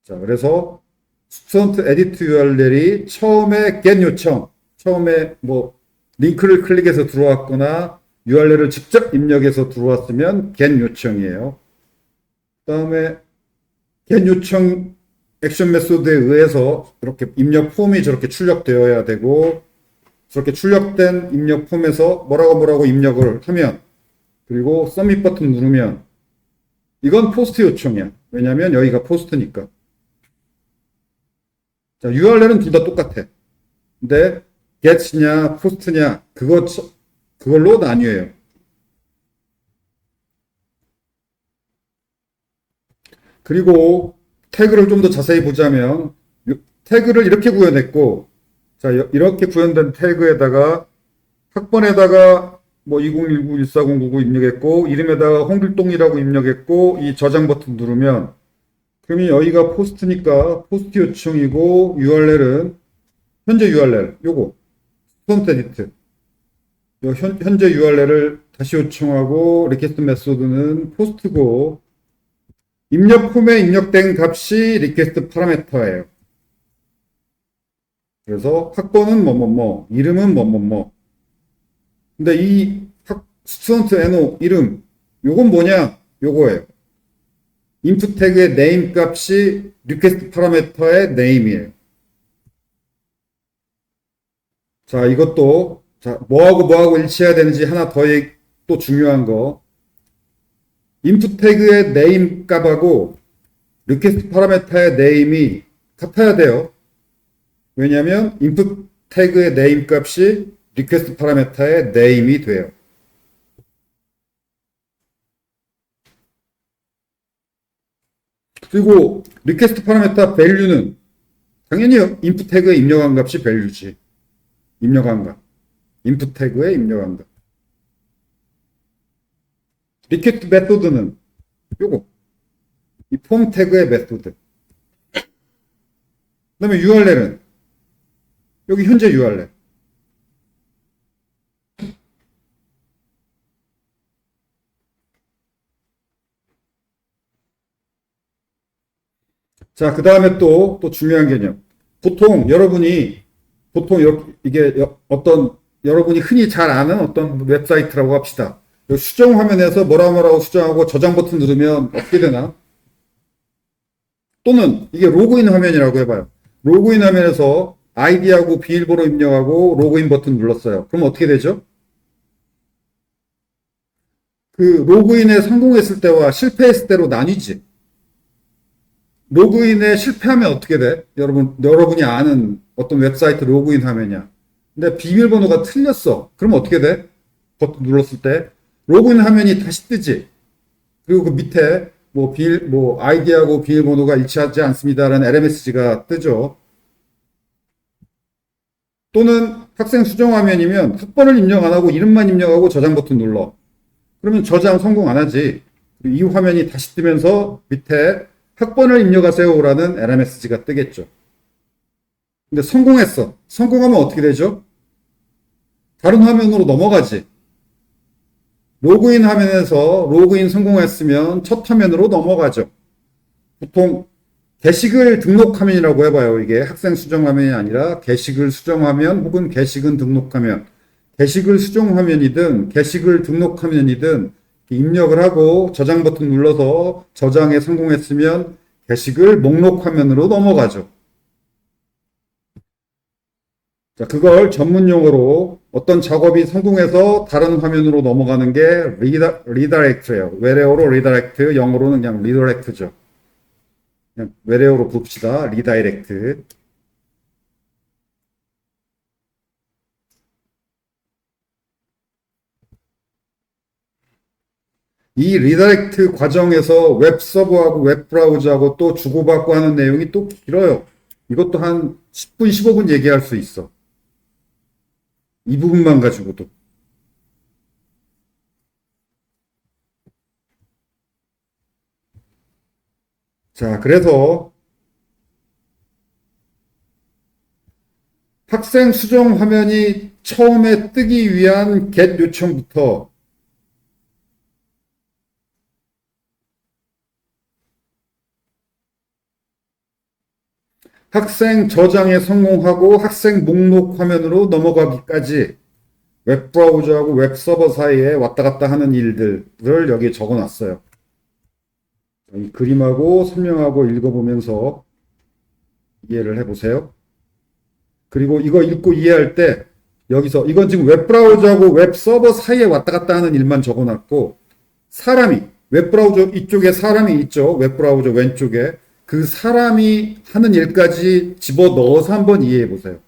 자, 그래서 스튜던트 에디트 URL이 처음에 get 요청, 처음에 뭐 링크를 클릭해서 들어왔거나 URL을 직접 입력해서 들어왔으면 get 요청이에요. 그 다음에 get 요청 액션 메소드에 의해서 이렇게 입력 폼이 저렇게 출력되어야 되고 저렇게 출력된 입력 폼에서 뭐라고 입력을 하면 그리고 서밋 버튼 누르면 이건 포스트 요청이야. 왜냐면 여기가 포스트니까. 자, URL은 둘 다 똑같아. 근데 get냐, post냐, 그걸로 나뉘어요. 그리고 태그를 좀 더 자세히 보자면, 태그를 이렇게 구현했고, 자, 이렇게 구현된 태그에다가 학번에다가 뭐 2019-140999 입력했고, 이름에다가 홍길동이라고 입력했고, 이 저장 버튼 누르면, 그러면 여기가 포스트니까 포스트 요청이고, URL은 현재 URL, 요거, 스턴트 에디트. 현재 URL을 다시 요청하고, 리퀘스트 메소드는 포스트고, 입력 폼에 입력된 값이 리퀘스트 파라미터예요. 그래서 학번은 뭐뭐뭐, 이름은 뭐뭐뭐. 근데 이 스튜던트 NO 이름, 요건 뭐냐? 요거예요. 인풋 태그의 name 값이 리퀘스트 파라미터의 name이에요. 자, 이것도, 자, 뭐하고 일치해야 되는지 하나 더 또 중요한 거. 인풋 태그의 name 값하고 리퀘스트 파라미터의 name이 같아야 돼요. 왜냐하면 인풋 태그의 name 값이 리퀘스트 파라미터의 name이 돼요. 그리고 리퀘스트 파라미터 value는 당연히 인풋 태그에 입력한 값이 value지. 입력한 값. 인풋 태그에 입력한 값. 리퀘스트 메소드는 요거. 이 폼 태그의 메소드. 그 다음에 URL은 여기 현재 URL. 자, 그 다음에 또 중요한 개념. 보통 이게 어떤 여러분이 흔히 잘 아는 어떤 웹사이트라고 합시다. 수정 화면에서 뭐라고 수정하고 저장 버튼 누르면 어떻게 되나? 또는 이게 로그인 화면이라고 해봐요. 로그인 화면에서 아이디하고 비밀번호 입력하고 로그인 버튼 눌렀어요. 그럼 어떻게 되죠? 그 로그인에 성공했을 때와 실패했을 때로 나뉘지. 로그인에 실패하면 어떻게 돼? 여러분이 아는 어떤 웹사이트 로그인 화면이야. 근데 비밀번호가 틀렸어. 그럼 어떻게 돼? 버튼 눌렀을 때 로그인 화면이 다시 뜨지. 그리고 그 밑에 아이디하고 비밀번호가 일치하지 않습니다라는 LMS가 뜨죠. 또는 학생 수정 화면이면 학번을 입력 안 하고 이름만 입력하고 저장 버튼 눌러. 그러면 저장 성공 안 하지. 이 화면이 다시 뜨면서 밑에 학번을 입력하세요라는 LMS가 뜨겠죠. 근데 성공했어. 성공하면 어떻게 되죠? 다른 화면으로 넘어가지. 로그인 화면에서 로그인 성공했으면 첫 화면으로 넘어가죠. 보통 게시글 등록 화면이라고 해봐요. 이게 학생 수정 화면이 아니라 게시글 수정 화면 혹은 게시글 등록 화면. 게시글 수정 화면이든 게시글 등록 화면이든 입력을 하고 저장 버튼 눌러서 저장에 성공했으면 게시글 목록 화면으로 넘어가죠. 자, 그걸 전문 용어로 어떤 작업이 성공해서 다른 화면으로 넘어가는 게 리다렉트예요. 외래어로 리다렉트, 영어로는 그냥 리더렉트죠. 그냥 외래어로 봅시다. 리다이렉트. 이 리다이렉트 과정에서 웹 서버하고 웹 브라우저하고 또 주고받고 하는 내용이 또 길어요. 이것도 한 10분, 15분 얘기할 수 있어. 이 부분만 가지고도. 자, 그래서 학생 수정 화면이 처음에 뜨기 위한 get 요청부터 학생 저장에 성공하고 학생 목록 화면으로 넘어가기까지 웹브라우저하고 웹서버 사이에 왔다 갔다 하는 일들을 여기에 적어 놨어요. 이 그림하고 설명하고 읽어보면서 이해를 해보세요. 그리고 이거 읽고 이해할 때 여기서 이건 지금 웹브라우저하고 웹서버 사이에 왔다 갔다 하는 일만 적어 놨고 사람이 웹브라우저 이쪽에 사람이 있죠. 웹브라우저 왼쪽에. 그 사람이 하는 일까지 집어넣어서 한번 이해해 보세요.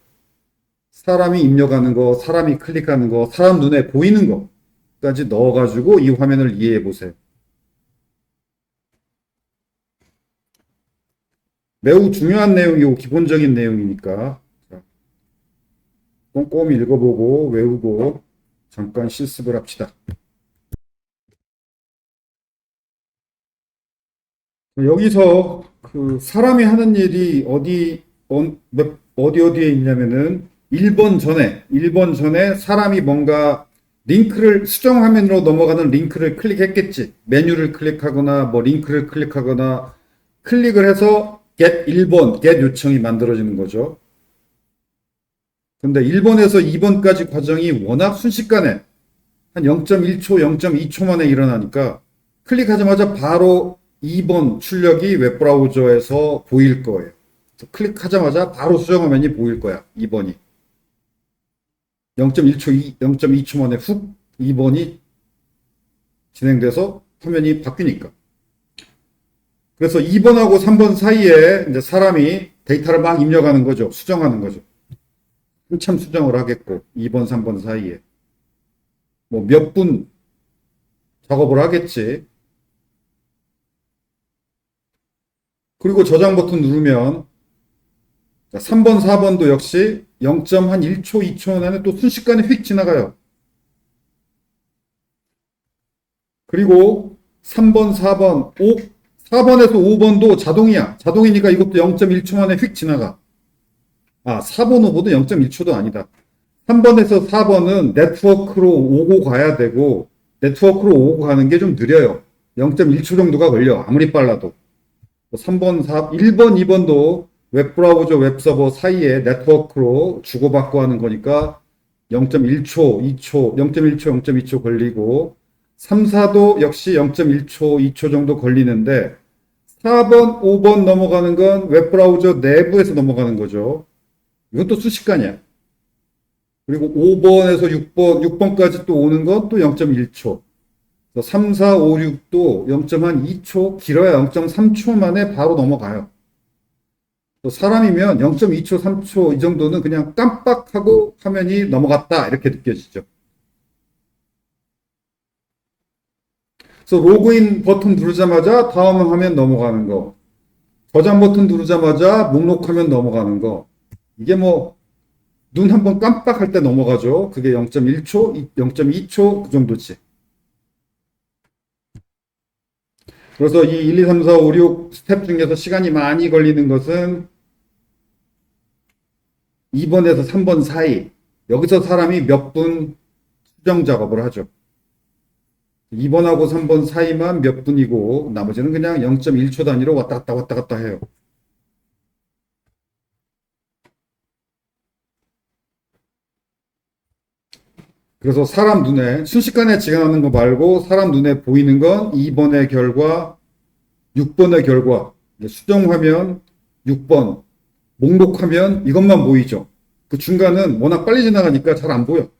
사람이 입력하는 거, 사람이 클릭하는 거, 사람 눈에 보이는 거까지 넣어가지고 이 화면을 이해해 보세요. 매우 중요한 내용이고 기본적인 내용이니까 꼼꼼히 읽어보고 외우고 잠깐 실습을 합시다. 여기서 그 사람이 하는 일이 어디에 있냐면은 1번 전에 사람이 뭔가 링크를 수정화면으로 넘어가는 링크를 클릭했겠지. 메뉴를 클릭하거나 뭐 링크를 클릭하거나 클릭을 해서 get 1번, get 요청이 만들어지는 거죠. 근데 1번에서 2번까지 과정이 워낙 순식간에 한 0.1초, 0.2초 만에 일어나니까 클릭하자마자 바로 2번 출력이 웹브라우저에서 보일 거예요. 클릭하자마자 바로 수정화면이 보일 거야. 2번이. 0.1초, 0.2초 만에 훅 2번이 진행돼서 화면이 바뀌니까. 그래서 2번하고 3번 사이에 이제 사람이 데이터를 막 입력하는 거죠. 수정하는 거죠. 한참 수정을 하겠고, 2번, 3번 사이에. 뭐 몇 분 작업을 하겠지. 그리고 저장 버튼 누르면 3번, 4번도 역시 0.1초, 2초 안에 또 순식간에 휙 지나가요. 그리고 3번, 4번, 4번에서 5번도 자동이야. 자동이니까 이것도 0.1초 만에 휙 지나가. 4번, 5번도 0.1초도 아니다. 3번에서 4번은 네트워크로 오고 가야 되고, 네트워크로 오고 가는 게 좀 느려요. 0.1초 정도가 걸려. 아무리 빨라도. 1번, 2번도 웹브라우저, 웹서버 사이에 네트워크로 주고받고 하는 거니까 0.1초, 2초, 0.1초, 0.2초 걸리고 3, 4도 역시 0.1초, 2초 정도 걸리는데 4번, 5번 넘어가는 건 웹브라우저 내부에서 넘어가는 거죠. 이것도 순식간이야. 그리고 5번에서 6번까지 또 오는 건 또 0.1초. 3, 4, 5, 6도 0.2초, 길어야 0.3초 만에 바로 넘어가요. 또 사람이면 0.2초, 3초 이 정도는 그냥 깜빡하고 화면이 넘어갔다 이렇게 느껴지죠. 그래서 로그인 버튼 누르자마자 다음 화면 넘어가는 거, 저장 버튼 누르자마자 목록화면 넘어가는 거, 이게 뭐 눈 한번 깜빡할 때 넘어가죠. 그게 0.1초, 0.2초 그 정도지. 그래서 이 1, 2, 3, 4, 5, 6 스텝 중에서 시간이 많이 걸리는 것은 2번에서 3번 사이, 여기서 사람이 몇 분 수정 작업을 하죠. 2번하고 3번 사이만 몇 분이고 나머지는 그냥 0.1초 단위로 왔다 갔다 해요. 그래서 사람 눈에 순식간에 지나가는 거 말고 사람 눈에 보이는 건 2번의 결과, 6번의 결과, 수정 화면 6번, 목록 화면 이것만 보이죠. 그 중간은 워낙 빨리 지나가니까 잘 안 보여.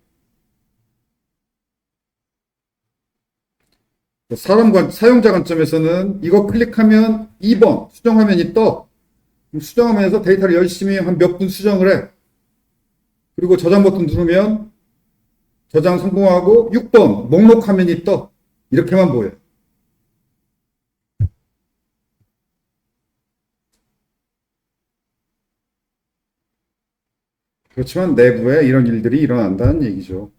사용자 관점에서는 이거 클릭하면 2번 수정 화면이 떠. 수정 화면에서 데이터를 열심히 한 몇 분 수정을 해. 그리고 저장 버튼 누르면 저장 성공하고 6번 목록 화면이 떠. 이렇게만 보여. 그렇지만 내부에 이런 일들이 일어난다는 얘기죠.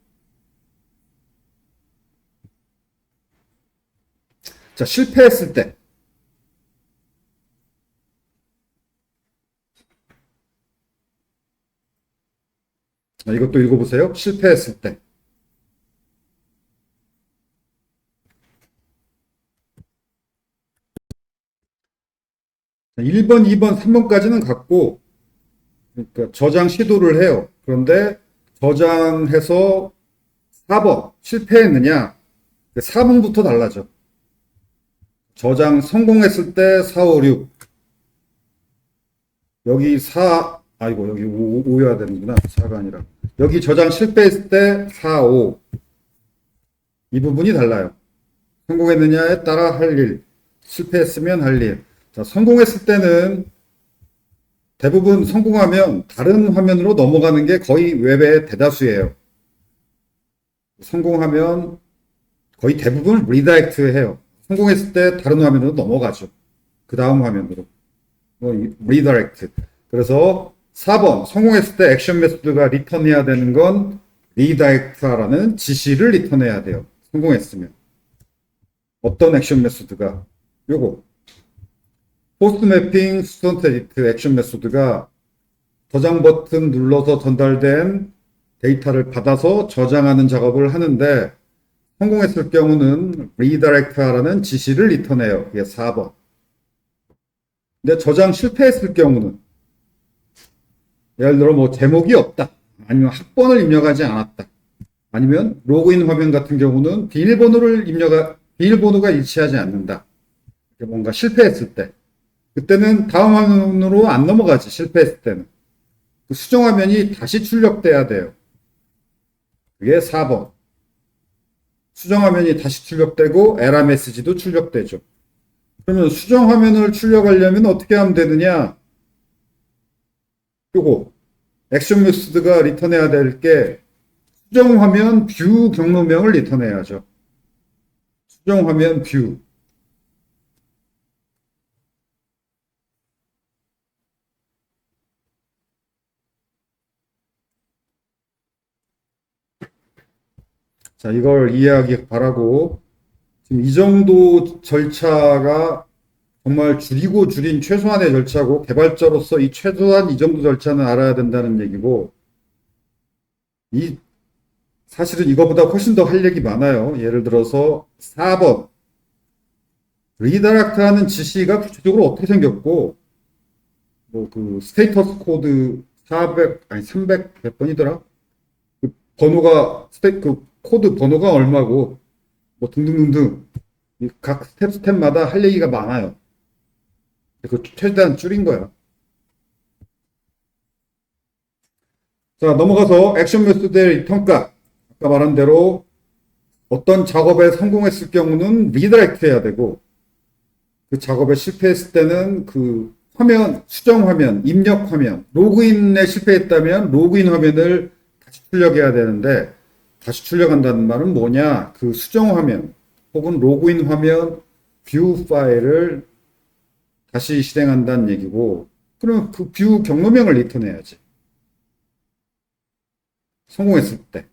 자, 실패했을 때. 이것도 읽어보세요. 실패했을 때. 1번, 2번, 3번까지는 갔고, 그러니까 저장 시도를 해요. 그런데 저장해서 4번 실패했느냐? 4번부터 달라져. 저장 성공했을 때 4, 5, 6. 여기 4, 아이고, 여기 5여야 되는구나. 4가 아니라. 여기 저장 실패했을 때 4, 5. 이 부분이 달라요. 성공했느냐에 따라 할 일, 실패했으면 할 일. 자, 성공했을 때는 대부분 성공하면 다른 화면으로 넘어가는 게 거의 웹의 대다수예요. 성공하면 거의 대부분 리다이렉트 해요. 성공했을 때 다른 화면으로 넘어가죠. 그 다음 화면으로. 리다이렉트. 그래서 4번 성공했을 때 액션 메소드가 리턴해야 되는 건 리다이렉트라는 지시를 리턴해야 돼요. 성공했으면. 어떤 액션 메소드가 요거 포스트 매핑 스턴트 에디트 액션 메소드가 저장 버튼 눌러서 전달된 데이터를 받아서 저장하는 작업을 하는데 성공했을 경우는 리다이렉트라는 지시를 리턴해요. 이게 4번. 근데 저장 실패했을 경우는 예를 들어 뭐 제목이 없다. 아니면 학번을 입력하지 않았다. 아니면 로그인 화면 같은 경우는 비밀번호가 일치하지 않는다. 뭔가 실패했을 때. 그때는 다음 화면으로 안 넘어가지. 실패했을 때는. 그 수정 화면이 다시 출력돼야 돼요. 그게 4번. 수정 화면이 다시 출력되고 에러 메시지도 출력되죠. 그러면 수정 화면을 출력하려면 어떻게 하면 되느냐? 요거 액션 메소드가 리턴해야 될 게 수정 화면 뷰 경로명을 리턴해야죠. 수정 화면 뷰. 자, 이걸 이해하기 바라고 지금 이 정도 절차가 정말 줄이고 줄인 최소한의 절차고 개발자로서 이 최소한 이 정도 절차는 알아야 된다는 얘기고 사실은 이거보다 훨씬 더 할 얘기 많아요. 예를 들어서 4번 리다이렉트 하는 지시가 구체적으로 어떻게 생겼고 뭐 그 스테이터스 코드 300 몇 번이더라? 그 번호가 그 코드 번호가 얼마고 뭐 등등등등 각 스텝마다 할 얘기가 많아요. 그 최대한 줄인 거야. 자, 넘어가서 액션 메소드의 리턴값. 아까 말한 대로 어떤 작업에 성공했을 경우는 리다이렉트 해야 되고 그 작업에 실패했을 때는 그 화면, 수정 화면, 입력 화면, 로그인에 실패했다면 로그인 화면을 다시 출력해야 되는데 다시 출력한다는 말은 뭐냐? 그 수정 화면 혹은 로그인 화면 뷰 파일을 다시 실행한다는 얘기고 그럼 그 뷰 경로명을 리턴해야지. 성공했을 때.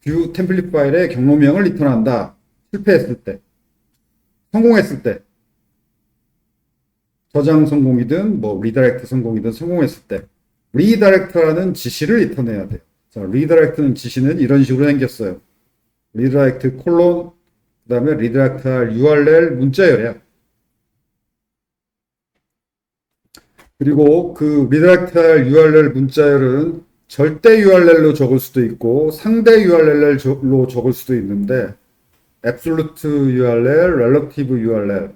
뷰 템플릿 파일의 경로명을 리턴한다. 실패했을 때. 성공했을 때. 저장 성공이든 뭐 리다이렉트 성공이든 성공했을 때. 리다이렉트라는 지시를 리턴해야 돼요. 자, 리다이렉트는 지시는 이런 식으로 생겼어요. 리다이렉트 콜론 그 다음에 리다이렉트 할 URL 문자 요약. 그리고 그 리다이렉트 할 URL 문자열은 절대 URL로 적을 수도 있고 상대 URL로 적을 수도 있는데 absolute URL, relative URL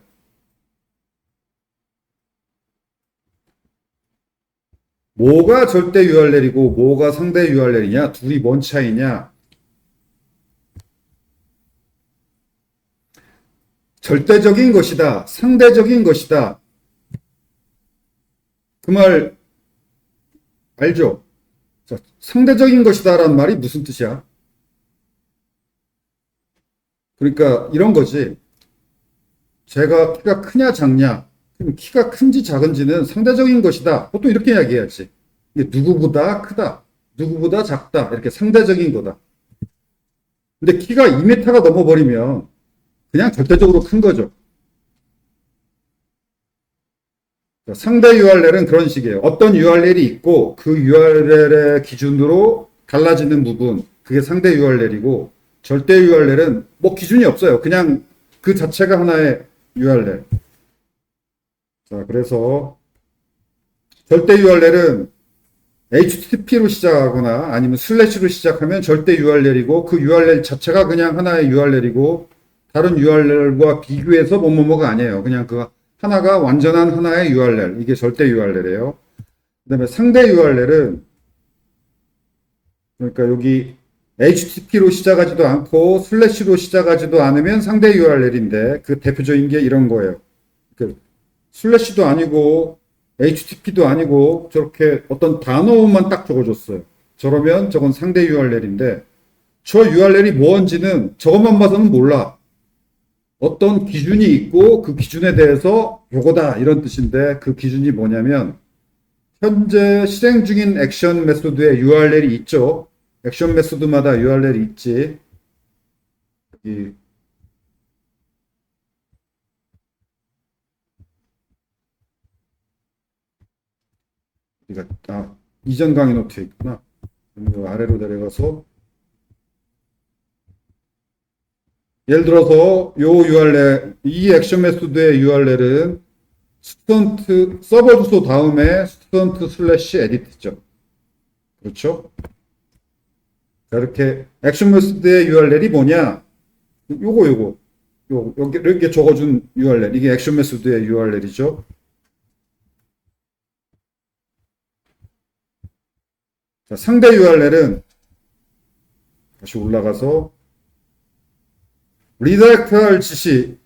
뭐가 절대 URL이고 뭐가 상대 URL이냐? 둘이 뭔 차이냐? 절대적인 것이다. 상대적인 것이다. 그 말 알죠? 자, 상대적인 것이다 라는 말이 무슨 뜻이야? 그러니까 이런 거지. 제가 키가 크냐 작냐? 그럼 키가 큰지 작은지는 상대적인 것이다. 보통 이렇게 이야기해야지. 이게 누구보다 크다. 누구보다 작다. 이렇게 상대적인 거다. 근데 키가 2m가 넘어버리면 그냥 절대적으로 큰 거죠. 상대 URL은 그런 식이에요. 어떤 URL이 있고 그 URL의 기준으로 달라지는 부분 그게 상대 URL이고 절대 URL은 뭐 기준이 없어요. 그냥 그 자체가 하나의 URL. 자, 그래서 절대 URL은 HTTP로 시작하거나 아니면 슬래시로 시작하면 절대 URL이고 그 URL 자체가 그냥 하나의 URL이고 다른 URL과 비교해서 뭐뭐뭐가 아니에요. 그냥 그 하나가 완전한 하나의 URL. 이게 절대 URL이에요. 그 다음에 상대 URL은 그러니까 여기 HTTP로 시작하지도 않고 슬래시로 시작하지도 않으면 상대 URL인데 그 대표적인 게 이런 거예요. 그 슬래시도 아니고 HTTP도 아니고 저렇게 어떤 단어만 딱 적어줬어요. 저러면 저건 상대 URL인데 저 URL이 뭔지는 저것만 봐서는 몰라. 어떤 기준이 있고 그 기준에 대해서 요거다 이런 뜻인데 그 기준이 뭐냐면 현재 실행 중인 액션 메소드에 URL이 있죠. 액션 메소드마다 URL이 있지. 여기 이전 강의 노트에 있구나. 그럼 아래로 내려가서 예를 들어서 요 URL, 이 액션 메소드의 URL은 스튜던트 서버 주소 다음에 스튜던트 슬래시 에디트죠. 그렇죠? 자, 이렇게 액션 메소드의 URL이 뭐냐? 여기 이렇게 적어준 URL, 이게 액션 메소드의 URL이죠. 자, 상대 URL은 다시 올라가서 리다이렉트할 지시,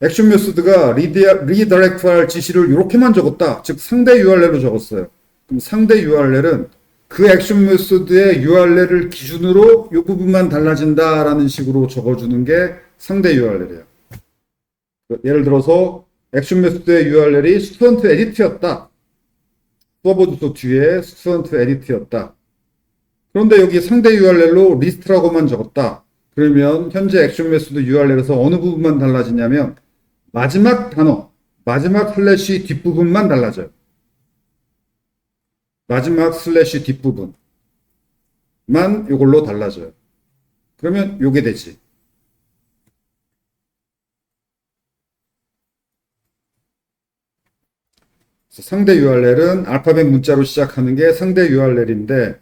액션 메소드가 리다이렉트할 지시를 이렇게만 적었다. 즉 상대 URL로 적었어요. 그럼 상대 URL은 그 액션 메소드의 URL을 기준으로 이 부분만 달라진다라는 식으로 적어주는 게 상대 URL이에요. 예를 들어서 액션 메소드의 URL이 스튜던트 에디트였다. 서버 주소 뒤에 스튜던트 에디트였다. 그런데 여기 상대 URL로 리스트라고만 적었다. 그러면 현재 액션 메소드 URL에서 어느 부분만 달라지냐면 마지막 단어, 마지막 슬래시 뒷부분만 달라져요. 마지막 슬래시 뒷부분만 이걸로 달라져요. 그러면 요게 되지. 상대 URL은 알파벳 문자로 시작하는 게 상대 URL인데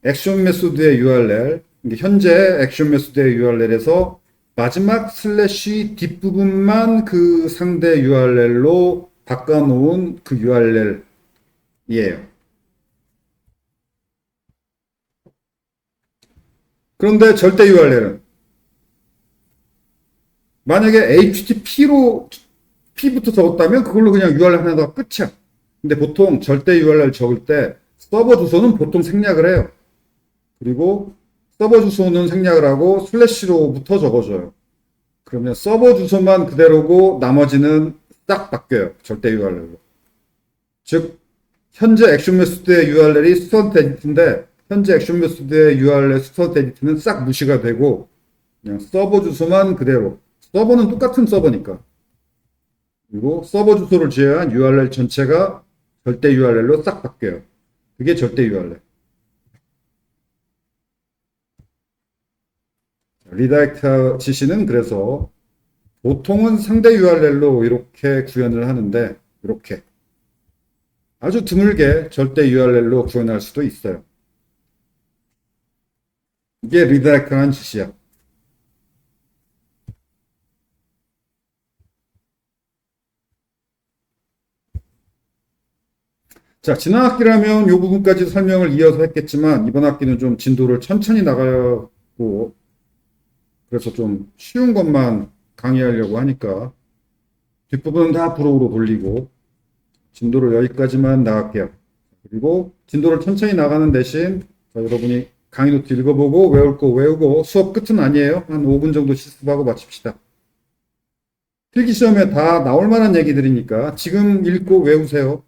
액션 메소드의 URL, 현재 액션 메소드의 URL에서 마지막 슬래시 뒷부분만 그 상대 URL로 바꿔놓은 그 URL이에요. 그런데 절대 URL은 만약에 HTTP로 P부터 적었다면 그걸로 그냥 URL 하나가 끝이야. 근데 보통 절대 URL 적을 때 서버 주소는 보통 생략을 해요. 그리고 서버 주소는 생략을 하고 슬래시로부터 적어줘요. 그러면 서버 주소만 그대로고 나머지는 딱 바뀌어요. 절대 URL로. 즉 현재 액션 메소드의 URL이 스튜던트 에디트인데 현재 액션 메소드의 URL 스튜던트 에디트는 싹 무시가 되고 그냥 서버 주소만 그대로. 서버는 똑같은 서버니까. 그리고 서버 주소를 제외한 URL 전체가 절대 URL로 싹 바뀌어요. 그게 절대 URL. 리다이렉트 지시는 그래서 보통은 상대 URL로 이렇게 구현을 하는데 이렇게 아주 드물게 절대 URL로 구현할 수도 있어요. 이게 리다이렉트라는 지시야. 자, 지난 학기라면 이 부분까지 설명을 이어서 했겠지만 이번 학기는 좀 진도를 천천히 나가고 그래서 좀 쉬운 것만 강의하려고 하니까 뒷부분은 다 부록으로 돌리고 진도를 여기까지만 나갈게요. 그리고 진도를 천천히 나가는 대신 여러분이 강의 노트 읽어보고 외울 거 외우고 수업 끝은 아니에요. 한 5분 정도 실습하고 마칩시다. 필기시험에 다 나올 만한 얘기들이니까 지금 읽고 외우세요.